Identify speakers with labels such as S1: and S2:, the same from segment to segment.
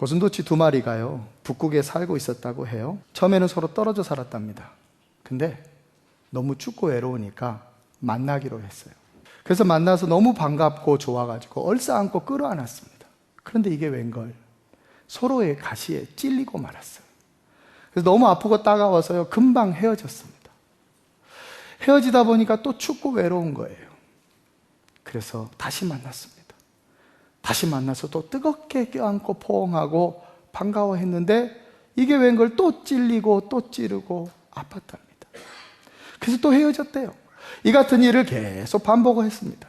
S1: 고슴도치 두 마리가요, 북극에 살고 있었다고 해요. 처음에는 서로 떨어져 살았답니다. 근데 너무 춥고 외로우니까 만나기로 했어요. 그래서 만나서 너무 반갑고 좋아가지고 얼싸안고 끌어안았습니다. 그런데 이게 웬걸, 서로의 가시에 찔리고 말았어요. 그래서 너무 아프고 따가워서요, 금방 헤어졌습니다. 헤어지다 보니까 또 춥고 외로운 거예요. 그래서 다시 만났습니다. 다시 만나서 또 뜨겁게 껴안고 포옹하고 반가워했는데 이게 웬걸, 또 찔리고 또 찌르고 아팠답니다. 그래서 또 헤어졌대요. 이 같은 일을 계속 반복을 했습니다.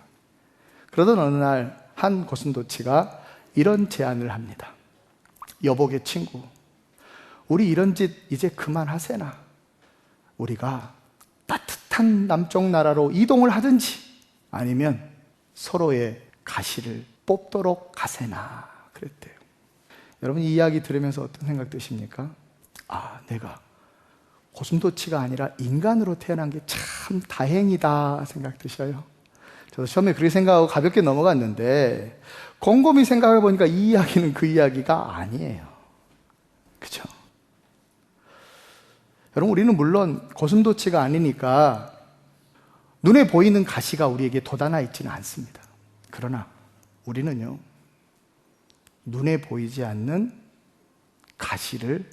S1: 그러던 어느 날 한 고슴도치가 이런 제안을 합니다. 여보게 친구, 우리 이런 짓 이제 그만하세나. 우리가 따뜻한 남쪽 나라로 이동을 하든지 아니면 서로의 가시를 뽑도록 가세나 그랬대요. 여러분, 이 이야기 들으면서 어떤 생각 드십니까? 아, 내가 고슴도치가 아니라 인간으로 태어난 게 참 다행이다 생각 드셔요? 저도 처음에 그렇게 생각하고 가볍게 넘어갔는데 곰곰이 생각해 보니까 이 이야기는 그 이야기가 아니에요. 그렇죠? 여러분, 우리는 물론 고슴도치가 아니니까 눈에 보이는 가시가 우리에게 돋아나 있지는 않습니다. 그러나 우리는요, 눈에 보이지 않는 가시를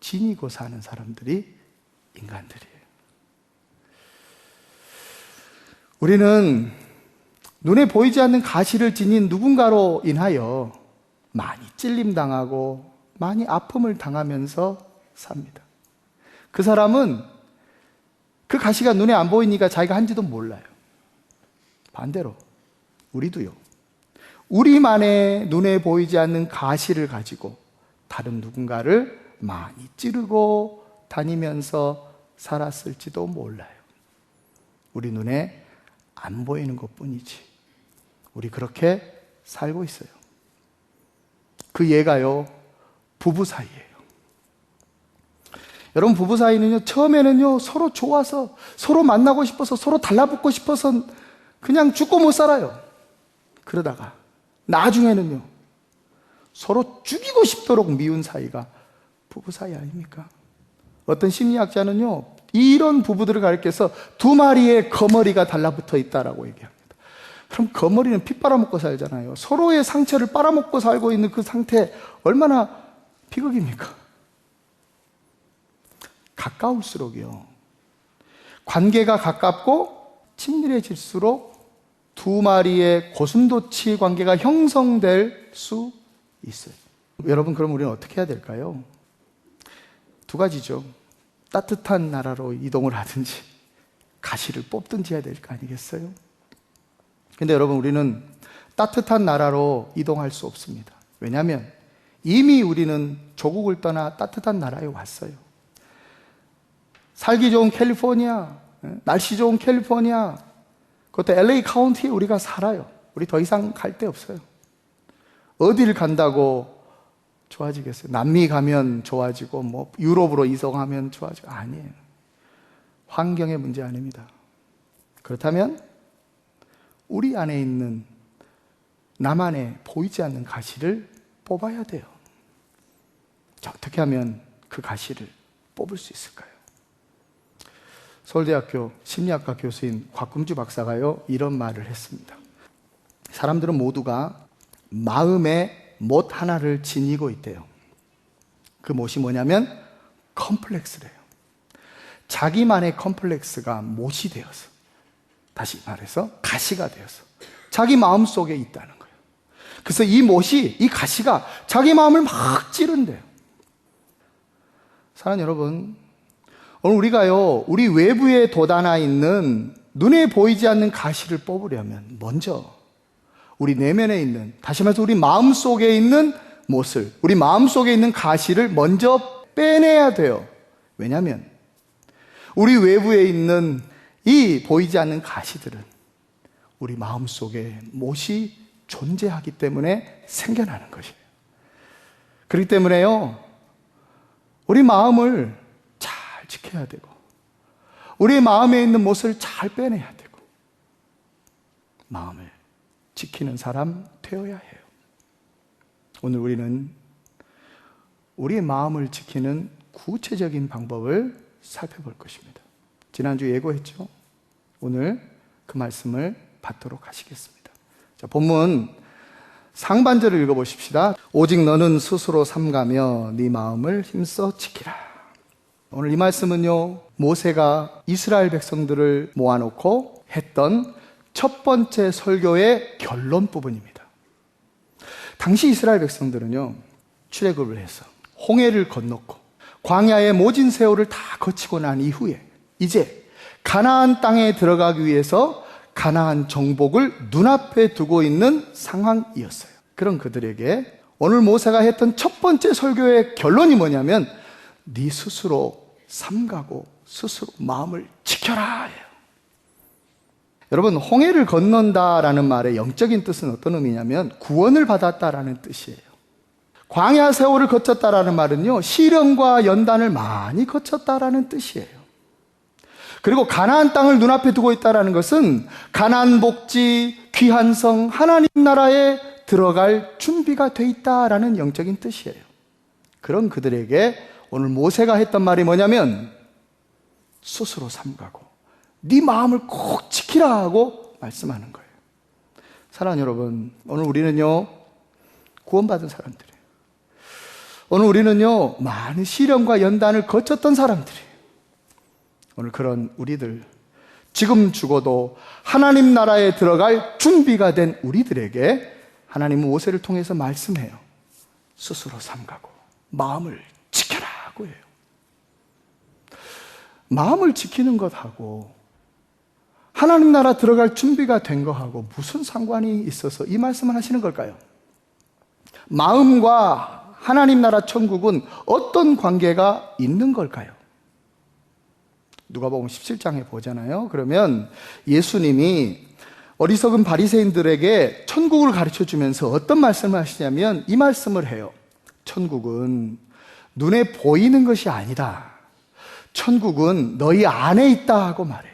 S1: 지니고 사는 사람들이 인간들이에요. 우리는 눈에 보이지 않는 가시를 지닌 누군가로 인하여 많이 찔림당하고 많이 아픔을 당하면서 삽니다. 그 사람은 그 가시가 눈에 안 보이니까 자기가 한지도 몰라요. 반대로 우리도요, 우리만의 눈에 보이지 않는 가시를 가지고 다른 누군가를 많이 찌르고 다니면서 살았을지도 몰라요. 우리 눈에 안 보이는 것뿐이지. 우리 그렇게 살고 있어요. 그 예가요, 부부 사이예요. 여러분, 부부 사이는요, 처음에는요, 서로 좋아서, 서로 만나고 싶어서, 서로 달라붙고 싶어서 그냥 죽고 못 살아요. 그러다가 나중에는요, 서로 죽이고 싶도록 미운 사이가 부부 사이 아닙니까? 어떤 심리학자는요, 이런 부부들을 가리켜서 두 마리의 거머리가 달라붙어 있다라고 얘기합니다. 그럼 거머리는 피 빨아먹고 살잖아요. 서로의 상처를 빨아먹고 살고 있는 그 상태, 얼마나 비극입니까? 가까울수록요, 관계가 가깝고 친밀해질수록 두 마리의 고슴도치 관계가 형성될 수 있어요. 여러분, 그럼 우리는 어떻게 해야 될까요? 두 가지죠. 따뜻한 나라로 이동을 하든지 가시를 뽑든지 해야 될 거 아니겠어요? 근데 여러분, 우리는 따뜻한 나라로 이동할 수 없습니다. 왜냐하면 이미 우리는 조국을 떠나 따뜻한 나라에 왔어요. 살기 좋은 캘리포니아, 날씨 좋은 캘리포니아, 그것도 LA 카운티에 우리가 살아요. 우리 더 이상 갈 데 없어요. 어디를 간다고 좋아지겠어요? 남미 가면 좋아지고 뭐 유럽으로 이동하면 좋아지고, 아니에요. 환경의 문제 아닙니다. 그렇다면 우리 안에 있는 나만의 보이지 않는 가시를 뽑아야 돼요. 자, 어떻게 하면 그 가시를 뽑을 수 있을까요? 서울대학교 심리학과 교수인 곽금주 박사가요, 이런 말을 했습니다. 사람들은 모두가 마음의 못 하나를 지니고 있대요. 그 못이 뭐냐면 컴플렉스래요. 자기만의 컴플렉스가 못이 되어서, 다시 말해서 가시가 되어서 자기 마음속에 있다는 거예요. 그래서 이 못이, 이 가시가 자기 마음을 막 찌른대요. 사랑하는 여러분, 오늘 우리가요, 우리 외부에 돋아나 있는 눈에 보이지 않는 가시를 뽑으려면 먼저 우리 내면에 있는, 다시 말해서 우리 마음속에 있는 못을, 우리 마음속에 있는 가시를 먼저 빼내야 돼요. 왜냐하면 우리 외부에 있는 이 보이지 않는 가시들은 우리 마음속에 못이 존재하기 때문에 생겨나는 것이에요. 그렇기 때문에요, 우리 마음을 잘 지켜야 되고 우리 마음에 있는 못을 잘 빼내야 되고 마음을 지키는 사람 되어야 해요. 오늘 우리는 우리의 마음을 지키는 구체적인 방법을 살펴볼 것입니다. 지난주 예고했죠? 오늘 그 말씀을 받도록 하시겠습니다. 자, 본문 상반절을 읽어보십시다. 오직 너는 스스로 삼가며 네 마음을 힘써 지키라. 오늘 이 말씀은요, 모세가 이스라엘 백성들을 모아놓고 했던 첫 번째 설교의 결론 부분입니다. 당시 이스라엘 백성들은요, 출애굽을 해서 홍해를 건넜고 광야의 모진 세월을 다 거치고 난 이후에 이제 가나안 땅에 들어가기 위해서 가나안 정복을 눈앞에 두고 있는 상황이었어요. 그런 그들에게 오늘 모세가 했던 첫 번째 설교의 결론이 뭐냐면 네 스스로 삼가고 스스로 마음을 지켜라 해요. 여러분, 홍해를 건넌다라는 말의 영적인 뜻은 어떤 의미냐면 구원을 받았다라는 뜻이에요. 광야 세월을 거쳤다라는 말은요, 시련과 연단을 많이 거쳤다라는 뜻이에요. 그리고 가나안 땅을 눈앞에 두고 있다는 것은 가나안 복지, 귀한 성, 하나님 나라에 들어갈 준비가 돼 있다라는 영적인 뜻이에요. 그런 그들에게 오늘 모세가 했던 말이 뭐냐면 스스로 삼가고 네 마음을 꼭 지키라 하고 말씀하는 거예요. 사랑하는 여러분, 오늘 우리는요, 구원받은 사람들이에요. 오늘 우리는요, 많은 시련과 연단을 거쳤던 사람들이에요. 오늘 그런 우리들, 지금 죽어도 하나님 나라에 들어갈 준비가 된 우리들에게 하나님은 모세를 통해서 말씀해요. 스스로 삼가고 마음을 지켜라고 해요. 마음을 지키는 것하고 하나님 나라 들어갈 준비가 된 것하고 무슨 상관이 있어서 이 말씀을 하시는 걸까요? 마음과 하나님 나라 천국은 어떤 관계가 있는 걸까요? 누가복음 17장에 보잖아요. 그러면 예수님이 어리석은 바리새인들에게 천국을 가르쳐 주면서 어떤 말씀을 하시냐면 이 말씀을 해요. 천국은 눈에 보이는 것이 아니다. 천국은 너희 안에 있다 하고 말해요.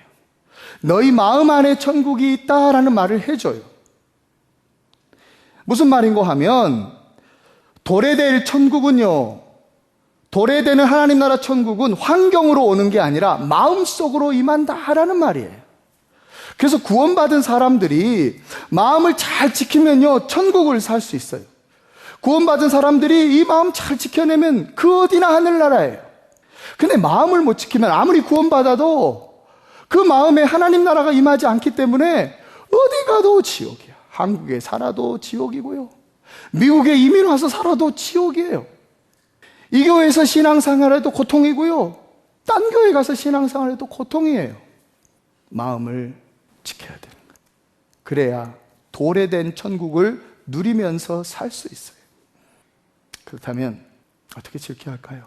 S1: 너희 마음 안에 천국이 있다라는 말을 해줘요. 무슨 말인고 하면 도래될 천국은요, 도래되는 하나님 나라 천국은 환경으로 오는 게 아니라 마음속으로 임한다라는 말이에요. 그래서 구원받은 사람들이 마음을 잘 지키면요, 천국을 살 수 있어요. 구원받은 사람들이 이 마음 잘 지켜내면 그 어디나 하늘나라예요. 근데 마음을 못 지키면 아무리 구원받아도 그 마음에 하나님 나라가 임하지 않기 때문에 어디 가도 지옥이야. 한국에 살아도 지옥이고요, 미국에 이민 와서 살아도 지옥이에요. 이 교회에서 신앙생활해도 고통이고요, 딴 교회 가서 신앙생활해도 고통이에요. 마음을 지켜야 되는 거예요. 그래야 도래된 천국을 누리면서 살 수 있어요. 그렇다면 어떻게 지켜야 할까요?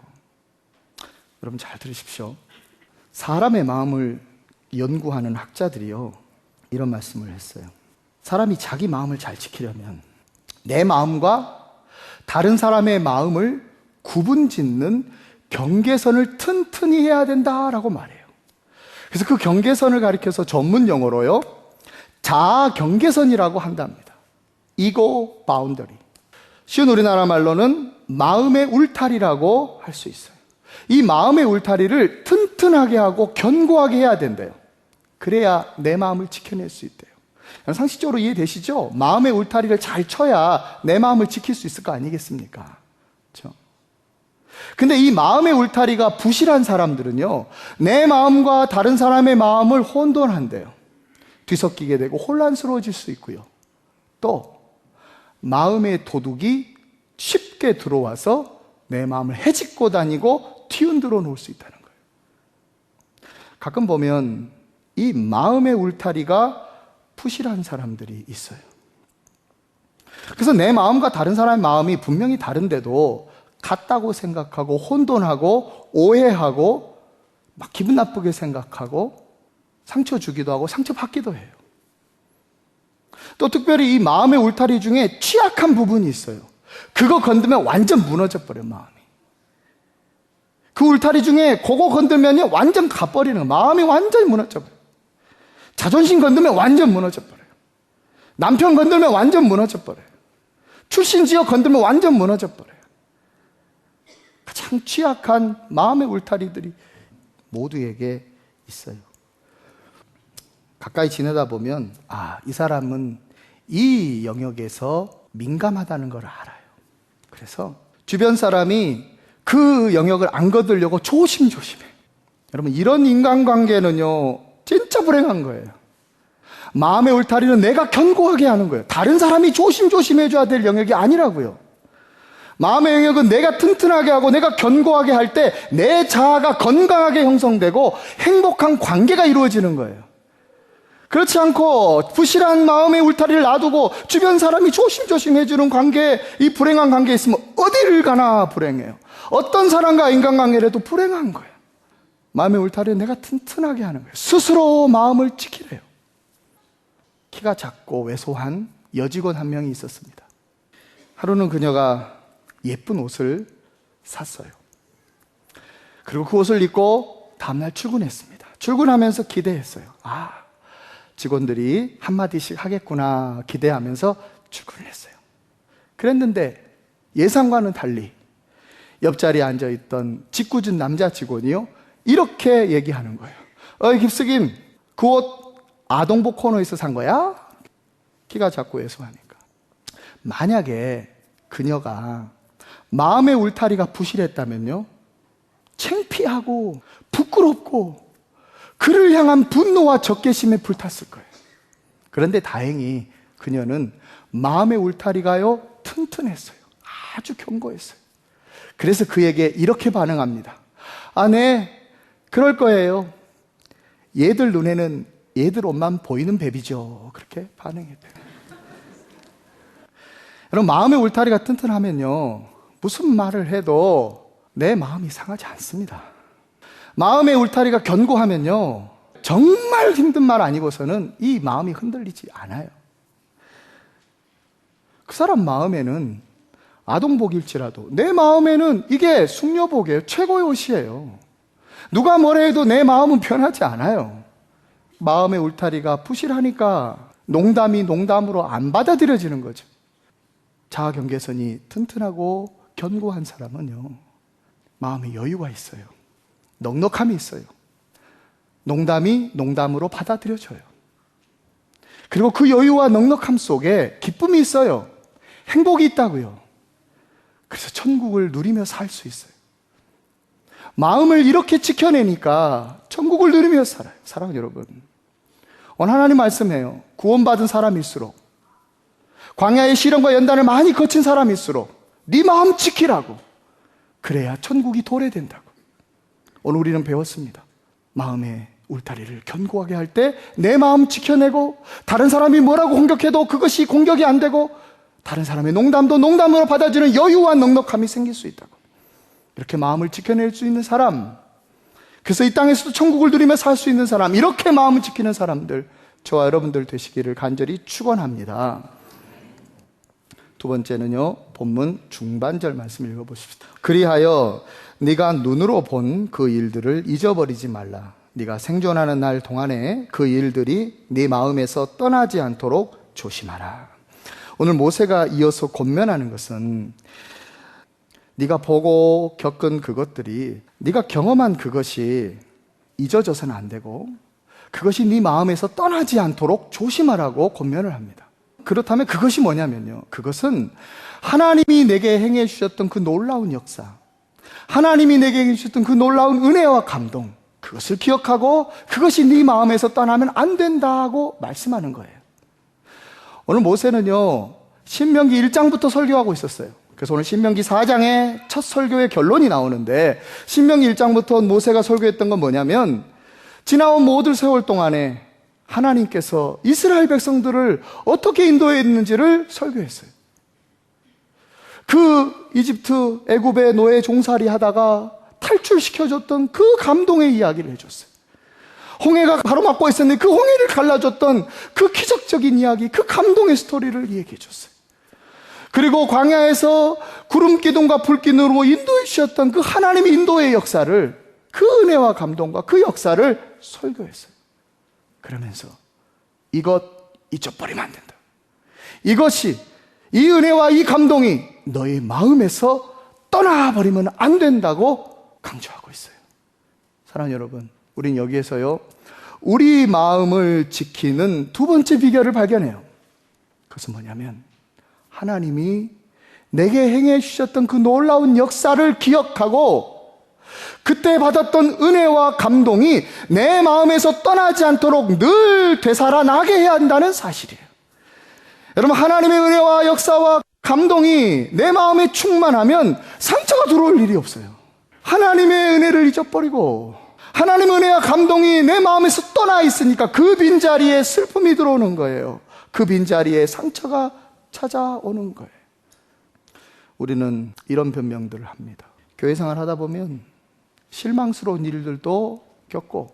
S1: 여러분 잘 들으십시오. 사람의 마음을 연구하는 학자들이요, 이런 말씀을 했어요. 사람이 자기 마음을 잘 지키려면 내 마음과 다른 사람의 마음을 구분짓는 경계선을 튼튼히 해야 된다라고 말해요. 그래서 그 경계선을 가리켜서 전문 용어로요, 자아 경계선이라고 한답니다. 이고 바운더리. 쉬운 우리나라 말로는 마음의 울타리라고 할 수 있어요. 이 마음의 울타리를 튼튼하게 하고 견고하게 해야 된대요. 그래야 내 마음을 지켜낼 수 있대요. 상식적으로 이해되시죠? 마음의 울타리를 잘 쳐야 내 마음을 지킬 수 있을 거 아니겠습니까? 그렇죠? 근데 이 마음의 울타리가 부실한 사람들은요, 내 마음과 다른 사람의 마음을 혼돈한대요. 뒤섞이게 되고 혼란스러워질 수 있고요, 또 마음의 도둑이 쉽게 들어와서 내 마음을 헤집고 다니고 튀어들어 놓을 수 있다는 거예요. 가끔 보면 이 마음의 울타리가 부실한 사람들이 있어요. 그래서 내 마음과 다른 사람의 마음이 분명히 다른데도 같다고 생각하고 혼돈하고 오해하고 막 기분 나쁘게 생각하고 상처 주기도 하고 상처받기도 해요. 또 특별히 이 마음의 울타리 중에 취약한 부분이 있어요. 그거 건드면 완전 무너져 버려요, 마음이. 그 울타리 중에 그거 건들면요, 완전 가버리는 거예요. 마음이 완전히 무너져 버려요. 자존심 건들면 완전 무너져 버려요. 남편 건들면 완전 무너져 버려요. 출신 지역 건들면 완전 무너져 버려요. 가장 취약한 마음의 울타리들이 모두에게 있어요. 가까이 지내다 보면 이 사람은 이 영역에서 민감하다는 걸 알아요. 그래서 주변 사람이 그 영역을 안 거들려고 조심조심해. 여러분, 이런 인간관계는요 진짜 불행한 거예요. 마음의 울타리는 내가 견고하게 하는 거예요. 다른 사람이 조심조심 해줘야 될 영역이 아니라고요. 마음의 영역은 내가 튼튼하게 하고 내가 견고하게 할 때 내 자아가 건강하게 형성되고 행복한 관계가 이루어지는 거예요. 그렇지 않고 부실한 마음의 울타리를 놔두고 주변 사람이 조심조심 해주는 관계, 이 불행한 관계에 있으면 어디를 가나 불행해요. 어떤 사람과 인간관계를 해도 불행한 거예요. 마음의 울타리는 내가 튼튼하게 하는 거예요. 스스로 마음을 지키래요. 키가 작고 왜소한 여직원 한 명이 있었습니다. 하루는 그녀가 예쁜 옷을 샀어요. 그리고 그 옷을 입고 다음날 출근했습니다. 출근하면서 기대했어요. 직원들이 한마디씩 하겠구나 기대하면서 출근을 했어요. 그랬는데 예상과는 달리 옆자리에 앉아있던 짓궂은 남자 직원이요 이렇게 얘기하는 거예요. 깁스김, 그 옷 아동복 코너에서 산 거야? 키가 작고 왜소하니까. 만약에 그녀가 마음의 울타리가 부실했다면요 창피하고 부끄럽고 그를 향한 분노와 적개심에 불탔을 거예요. 그런데 다행히 그녀는 마음의 울타리가요 튼튼했어요. 아주 견고했어요. 그래서 그에게 이렇게 반응합니다. 네, 그럴 거예요. 얘들 눈에는 얘들 옷만 보이는 뱀이죠. 그렇게 반응했대요. 여러분, 마음의 울타리가 튼튼하면요 무슨 말을 해도 내 마음이 상하지 않습니다. 마음의 울타리가 견고하면요 정말 힘든 말 아니고서는 이 마음이 흔들리지 않아요. 그 사람 마음에는 아동복일지라도 내 마음에는 이게 숙녀복이에요. 최고의 옷이에요. 누가 뭐라 해도 내 마음은 변하지 않아요. 마음의 울타리가 부실하니까 농담이 농담으로 안 받아들여지는 거죠. 자아 경계선이 튼튼하고 견고한 사람은요 마음에 여유가 있어요. 넉넉함이 있어요. 농담이 농담으로 받아들여져요. 그리고 그 여유와 넉넉함 속에 기쁨이 있어요. 행복이 있다고요. 그래서 천국을 누리며 살 수 있어요. 마음을 이렇게 지켜내니까 천국을 누리며 살아요. 사랑하는 여러분, 오늘 하나님 말씀해요. 구원받은 사람일수록, 광야의 시련과 연단을 많이 거친 사람일수록 네 마음 지키라고. 그래야 천국이 도래된다고. 오늘 우리는 배웠습니다. 마음의 울타리를 견고하게 할 때 내 마음 지켜내고, 다른 사람이 뭐라고 공격해도 그것이 공격이 안 되고, 다른 사람의 농담도 농담으로 받아주는 여유와 넉넉함이 생길 수 있다고. 이렇게 마음을 지켜낼 수 있는 사람, 그래서 이 땅에서도 천국을 누리며 살 수 있는 사람, 이렇게 마음을 지키는 사람들, 저와 여러분들 되시기를 간절히 축원합니다. 두 번째는요, 본문 중반절 말씀 읽어보십시다. 그리하여 네가 눈으로 본 그 일들을 잊어버리지 말라. 네가 생존하는 날 동안에 그 일들이 네 마음에서 떠나지 않도록 조심하라. 오늘 모세가 이어서 권면하는 것은 네가 보고 겪은 그것들이, 네가 경험한 그것이 잊어져서는 안 되고 그것이 네 마음에서 떠나지 않도록 조심하라고 권면을 합니다. 그렇다면 그것이 뭐냐면요, 그것은 하나님이 내게 행해 주셨던 그 놀라운 역사, 하나님이 내게 행해 주셨던 그 놀라운 은혜와 감동, 그것을 기억하고 그것이 네 마음에서 떠나면 안 된다고 말씀하는 거예요. 오늘 모세는요, 신명기 1장부터 설교하고 있었어요. 그래서 오늘 신명기 4장의 첫 설교의 결론이 나오는데, 신명기 1장부터 모세가 설교했던 건 뭐냐면, 지나온 모든 세월 동안에 하나님께서 이스라엘 백성들을 어떻게 인도했는지를 설교했어요. 그 이집트 애굽의 노예 종살이 하다가 탈출시켜줬던 그 감동의 이야기를 해줬어요. 홍해가 가로막고 있었는데 그 홍해를 갈라줬던 그 기적적인 이야기, 그 감동의 스토리를 얘기해줬어요. 그리고 광야에서 구름 기둥과 불 기둥으로 인도해 주셨던 그 하나님의 인도의 역사를, 그 은혜와 감동과 그 역사를 설교했어요. 그러면서 이것 잊어버리면 안 된다. 이것이, 이 은혜와 이 감동이 너의 마음에서 떠나버리면 안 된다고 강조하고 있어요. 사랑하는 여러분, 우린 여기에서요, 우리 마음을 지키는 두 번째 비결을 발견해요. 그것은 뭐냐면, 하나님이 내게 행해 주셨던 그 놀라운 역사를 기억하고 그때 받았던 은혜와 감동이 내 마음에서 떠나지 않도록 늘 되살아나게 해야 한다는 사실이에요. 여러분, 하나님의 은혜와 역사와 감동이 내 마음에 충만하면 상처가 들어올 일이 없어요. 하나님의 은혜를 잊어버리고 하나님의 은혜와 감동이 내 마음에서 떠나 있으니까 그 빈자리에 슬픔이 들어오는 거예요. 그 빈자리에 상처가 찾아오는 거예요. 우리는 이런 변명들을 합니다. 교회 생활 하다 보면 실망스러운 일들도 겪고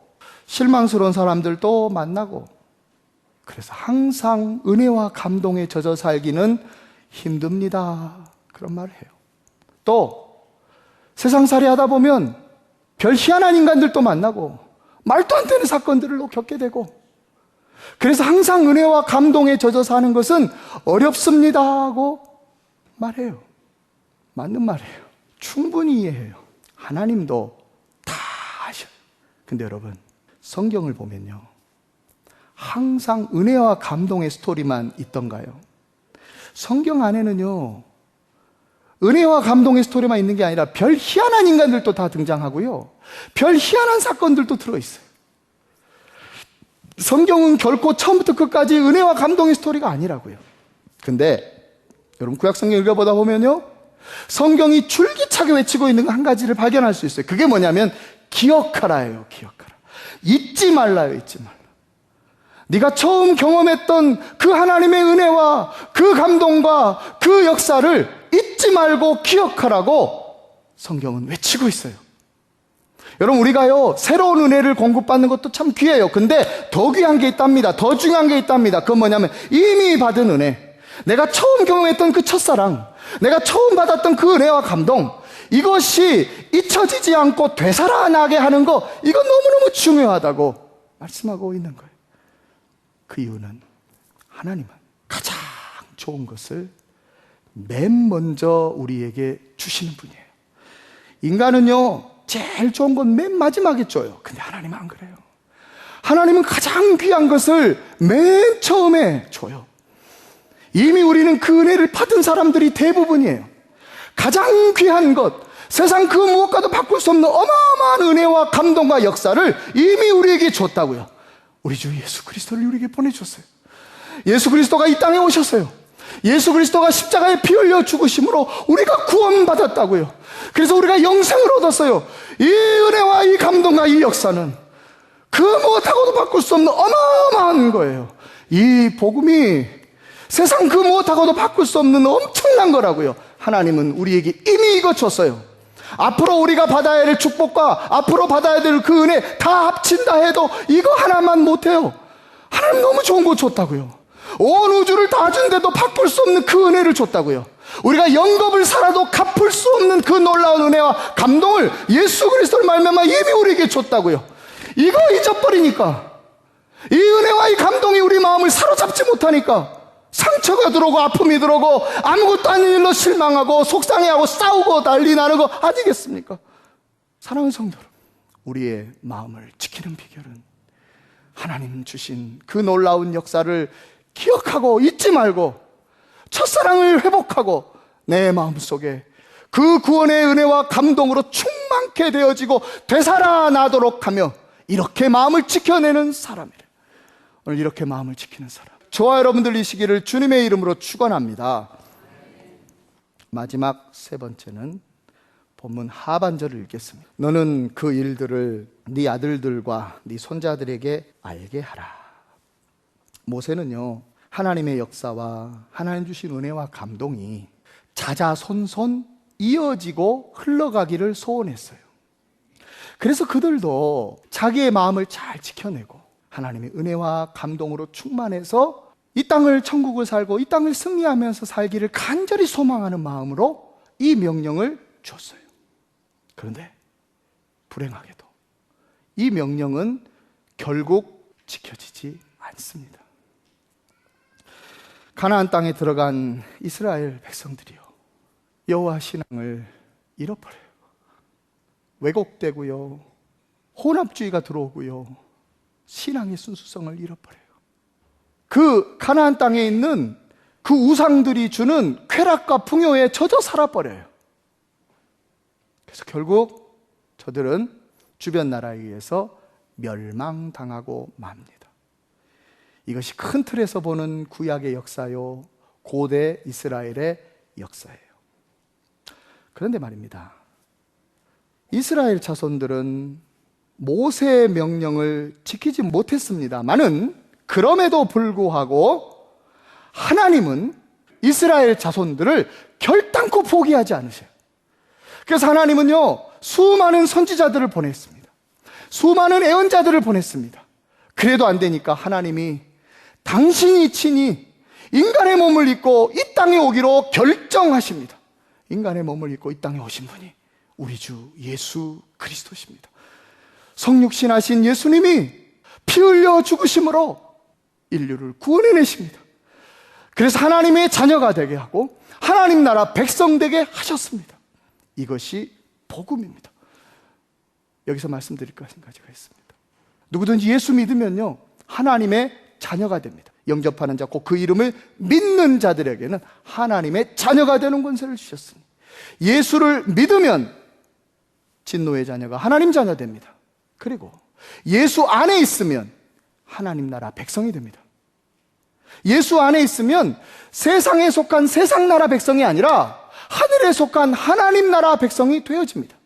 S1: 실망스러운 사람들도 만나고, 그래서 항상 은혜와 감동에 젖어 살기는 힘듭니다. 그런 말을 해요. 또 세상살이 하다 보면 별 희한한 인간들도 만나고 말도 안 되는 사건들을 겪게 되고, 그래서 항상 은혜와 감동에 젖어 사는 것은 어렵습니다 하고 말해요. 맞는 말이에요. 충분히 이해해요. 하나님도 다 아셔요. 근데 여러분, 성경을 보면요, 항상 은혜와 감동의 스토리만 있던가요? 성경 안에는요, 은혜와 감동의 스토리만 있는 게 아니라 별 희한한 인간들도 다 등장하고요, 별 희한한 사건들도 들어있어요. 성경은 결코 처음부터 끝까지 은혜와 감동의 스토리가 아니라고요. 근데 여러분, 구약성경 읽어보다 보면요, 성경이 줄기차게 외치고 있는 한 가지를 발견할 수 있어요. 그게 뭐냐면 기억하라예요. 기억하라. 잊지 말라요. 잊지 말라. 네가 처음 경험했던 그 하나님의 은혜와 그 감동과 그 역사를 잊지 말고 기억하라고 성경은 외치고 있어요. 여러분, 우리가요, 새로운 은혜를 공급받는 것도 참 귀해요. 근데 더 귀한 게 있답니다. 더 중요한 게 있답니다. 그건 뭐냐면 이미 받은 은혜, 내가 처음 경험했던 그 첫사랑, 내가 처음 받았던 그 은혜와 감동, 이것이 잊혀지지 않고 되살아나게 하는 거, 이건 너무너무 중요하다고 말씀하고 있는 거예요. 그 이유는 하나님은 가장 좋은 것을 맨 먼저 우리에게 주시는 분이에요. 인간은요, 제일 좋은 건 맨 마지막에 줘요. 근데 하나님은 안 그래요. 하나님은 가장 귀한 것을 맨 처음에 줘요. 이미 우리는 그 은혜를 받은 사람들이 대부분이에요. 가장 귀한 것, 세상 그 무엇과도 바꿀 수 없는 어마어마한 은혜와 감동과 역사를 이미 우리에게 줬다고요. 우리 주 예수 그리스도를 우리에게 보내줬어요. 예수 그리스도가 이 땅에 오셨어요. 예수 그리스도가 십자가에 피 흘려 죽으심으로 우리가 구원받았다고요. 그래서 우리가 영생을 얻었어요. 이 은혜와 이 감동과 이 역사는 그 무엇하고도 바꿀 수 없는 어마어마한 거예요. 이 복음이 세상 그 무엇하고도 바꿀 수 없는 엄청난 거라고요. 하나님은 우리에게 이미 이거 줬어요. 앞으로 우리가 받아야 될 축복과 앞으로 받아야 될 그 은혜 다 합친다 해도 이거 하나만 못해요. 하나님 너무 좋은 거 줬다고요. 온 우주를 다 준데도 바꿀 수 없는 그 은혜를 줬다고요. 우리가 영겁을 살아도 갚을 수 없는 그 놀라운 은혜와 감동을 예수 그리스도를 말미암아 이미 우리에게 줬다고요. 이거 잊어버리니까, 이 은혜와 이 감동이 우리 마음을 사로잡지 못하니까 상처가 들어오고 아픔이 들어오고 아무것도 아닌 일로 실망하고 속상해하고 싸우고 난리 나는 거 아니겠습니까? 사랑하는 성도 여러분, 우리의 마음을 지키는 비결은 하나님 주신 그 놀라운 역사를 기억하고 잊지 말고 첫사랑을 회복하고 내 마음속에 그 구원의 은혜와 감동으로 충만케 되어지고 되살아나도록 하며 이렇게 마음을 지켜내는 사람이래. 오늘 이렇게 마음을 지키는 사람, 저와 여러분들 이 시기를 주님의 이름으로 축원합니다. 마지막 세 번째는 본문 하반절을 읽겠습니다. 너는 그 일들을 네 아들들과 네 손자들에게 알게 하라. 모세는요, 하나님의 역사와 하나님 주신 은혜와 감동이 자자손손 이어지고 흘러가기를 소원했어요. 그래서 그들도 자기의 마음을 잘 지켜내고 하나님의 은혜와 감동으로 충만해서 이 땅을, 천국을 살고 이 땅을 승리하면서 살기를 간절히 소망하는 마음으로 이 명령을 줬어요. 그런데 불행하게도 이 명령은 결국 지켜지지 않습니다. 가나안 땅에 들어간 이스라엘 백성들이요, 여호와 신앙을 잃어버려요. 왜곡되고요, 혼합주의가 들어오고요, 신앙의 순수성을 잃어버려요. 그 가나안 땅에 있는 그 우상들이 주는 쾌락과 풍요에 젖어 살아버려요. 그래서 결국 저들은 주변 나라에 의해서 멸망당하고 맙니다. 이것이 큰 틀에서 보는 구약의 역사요, 고대 이스라엘의 역사예요. 그런데 말입니다, 이스라엘 자손들은 모세의 명령을 지키지 못했습니다만은 그럼에도 불구하고 하나님은 이스라엘 자손들을 결단코 포기하지 않으셔요. 그래서 하나님은요, 수많은 선지자들을 보냈습니다. 수많은 애언자들을 보냈습니다. 그래도 안 되니까 하나님이 당신이 친히 인간의 몸을 입고 이 땅에 오기로 결정하십니다. 인간의 몸을 입고 이 땅에 오신 분이 우리 주 예수 그리스도십니다. 성육신하신 예수님이 피 흘려 죽으심으로 인류를 구원해내십니다. 그래서 하나님의 자녀가 되게 하고 하나님 나라 백성 되게 하셨습니다. 이것이 복음입니다. 여기서 말씀드릴 것 한 가지가 있습니다. 누구든지 예수 믿으면요, 하나님의 자녀가 됩니다. 영접하는 자, 곧 그 이름을 믿는 자들에게는 하나님의 자녀가 되는 권세를 주셨으니, 예수를 믿으면 진노의 자녀가 하나님 자녀 됩니다. 그리고 예수 안에 있으면 하나님 나라 백성이 됩니다. 예수 안에 있으면 세상에 속한 세상 나라 백성이 아니라 하늘에 속한 하나님 나라 백성이 되어집니다.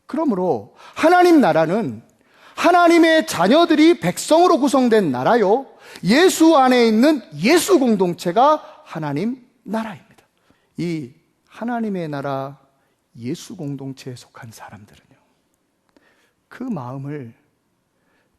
S1: 그러므로 하나님 나라는 하나님의 자녀들이 백성으로 구성된 나라요, 예수 안에 있는 예수 공동체가 하나님 나라입니다. 이 하나님의 나라 예수 공동체에 속한 사람들은요, 그 마음을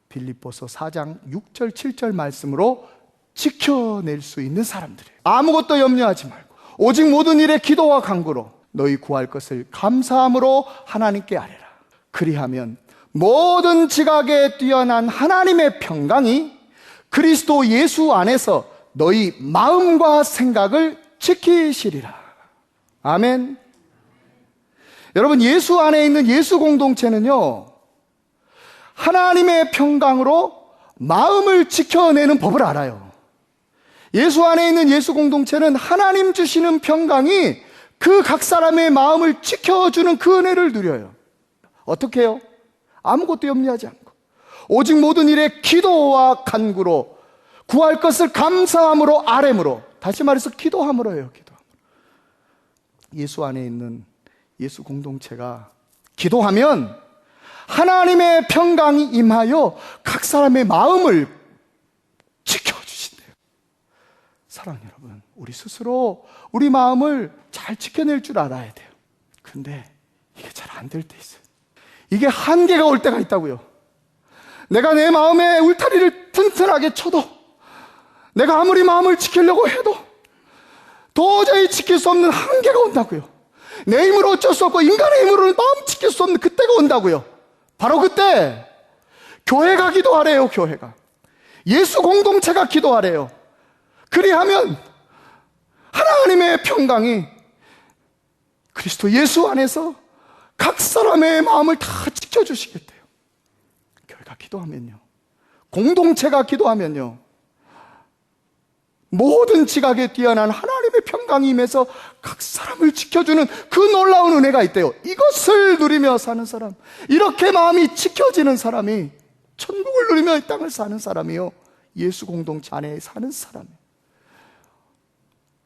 S1: 빌립보서 4장 6절 7절 말씀으로 지켜낼 수 있는 사람들이에요. 아무것도 염려하지 말고 오직 모든 일에 기도와 간구로 너희 구할 것을 감사함으로 하나님께 아뢰라. 그리하면 모든 지각에 뛰어난 하나님의 평강이 그리스도 예수 안에서 너희 마음과 생각을 지키시리라. 아멘. 여러분, 예수 안에 있는 예수 공동체는요, 하나님의 평강으로 마음을 지켜내는 법을 알아요. 예수 안에 있는 예수 공동체는 하나님 주시는 평강이 그 각 사람의 마음을 지켜주는 그 은혜를 누려요. 어떻게 해요? 아무것도 염려하지 않고 오직 모든 일에 기도와 간구로 구할 것을 감사함으로 아뢰므로, 다시 말해서 기도함으로 해요. 기도함으로. 예수 안에 있는 예수 공동체가 기도하면 하나님의 평강이 임하여 각 사람의 마음을 지켜주신대요. 사랑하는 여러분, 우리 스스로 우리 마음을 잘 지켜낼 줄 알아야 돼요. 근데 이게 잘 안 될 때 있어요. 이게 한계가 올 때가 있다고요. 내가 내 마음의 울타리를 튼튼하게 쳐도, 내가 아무리 마음을 지키려고 해도 도저히 지킬 수 없는 한계가 온다고요. 내 힘으로 어쩔 수 없고 인간의 힘으로는 마음 지킬 수 없는 그때가 온다고요. 바로 그때 교회가 기도하래요. 교회가, 예수 공동체가 기도하래요. 그리하면 하나님의 평강이 그리스도 예수 안에서 각 사람의 마음을 다 지켜주시겠대요. 교회가 기도하면요, 공동체가 기도하면요, 모든 지각에 뛰어난 하나님의 평강이 임해서 각 사람을 지켜주는 그 놀라운 은혜가 있대요. 이것을 누리며 사는 사람, 이렇게 마음이 지켜지는 사람이 천국을 누리며 이 땅을 사는 사람이요, 예수 공동체 안에 사는 사람이에요.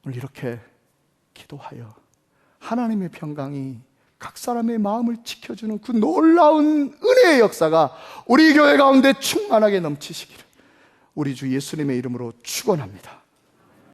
S1: 오늘 이렇게 기도하여 하나님의 평강이 각 사람의 마음을 지켜주는 그 놀라운 은혜의 역사가 우리 교회 가운데 충만하게 넘치시기를 우리 주 예수님의 이름으로 축원합니다.